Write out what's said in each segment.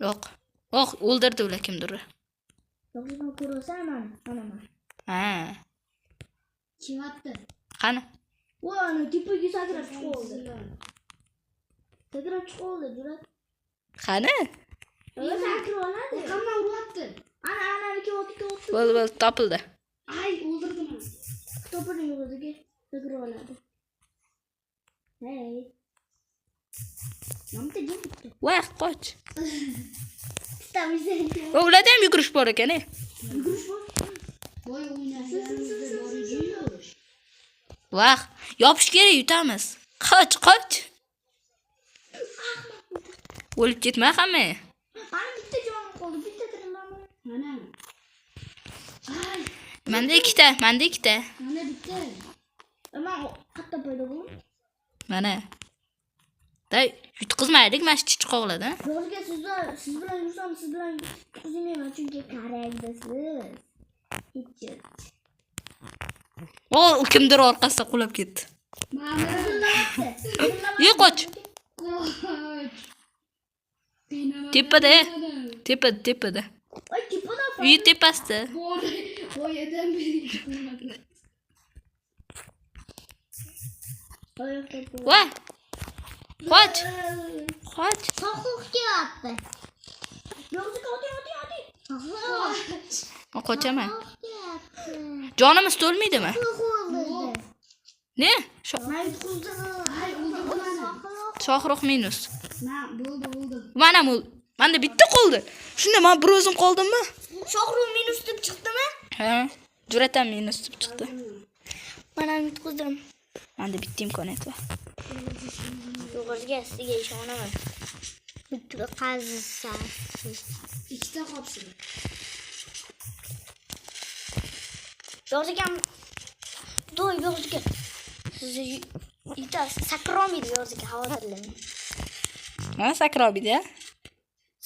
Yo'q. Yo'q, o'ldirdi ular kimdir. Yo'qsa ko'rasan mana. Ha. Chivatdi. Qani? Voy, ana tepaga sakrab chiqib oldi. Sakrab chiqib oldi, Jurat. Qani? Sakrab oladi. Qamdan uryapti. Ana ikki. Bo'l, topildi. Ay, o'ldirdim uni. Topildi o'ziga. Sakrab oladi. Hey. Namta jimdi. Voy, qoch. Tamizdan. Ularda ham yugurish bor ekan, Yugurish bor. Voy, o'ynashlar. Vah, yopish kerak, yutamiz. Qoch. O'lib ketma hamma. Mana bitta jonim qoldi, bitta tirimami? Mana. Ay, Menda ikkita. mana bitta. Men qayerda paydo bo'ldim? Mana. Day, yutqizmaylik, mana shu chiqoqladi. Yozga siz bilan yursam, siz bilan yutqizmayman, chunki qarangdasiz. Hech. O, kimdir orqasidan qulab ketdi. Qoch. Tepada. Ay, tepada. Uy tepasida. Boyadan beri ko'rmadim. Voy. Qoch. Soqoq kelyapti. Yozga oti. Qochaman. Jonimiz to'lmaydimi? Ne? Shohruh minus. Bo'ldi. Manda bitta qoldi. Shunda men bir o'zim qoldimmi? Shohruh minus deb chiqdimi? Ha, Juratam minus deb chiqdi. Mana yutqizdim. Manda bitta imkoniyat bor. Yozga sizga ishonaman. Bitta qazisa. Ikkita qopsin. Yozga siz ita sakromiydi yozga xavotirlanmang. Ha, sakrobida.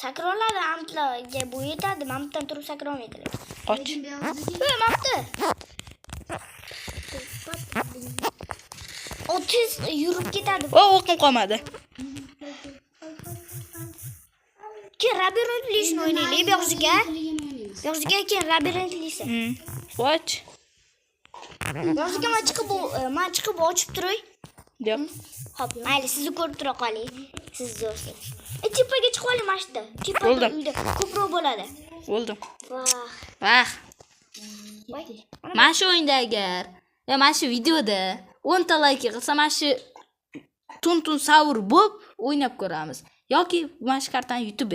Sakroladi amtlarga bu yetadi, mamtdan turib sakromiydi. Qoch. Mamtda. 30 yurib ketadi. O'qim qolmadi. Keyin labirintlisini o'ynaylik yozga. Yozga keyin labirintlisi. Qoch. Yozga men chiqib ochib turay. Yo'q. Hop, mayli, sizni ko'rib tura qoling. Siz do'stlar. Tepaga chiqib oling mana shunda. Tepada Bo'ldim. uyda ko'proq bo'ladi. Bo'ldim. Vah. Mana shu o'yinda agar mana shu videoda 10 ta like qilsa, mana shu tun savur bo'lib o'ynab ko'ramiz. Yoki mana shu kartani yutib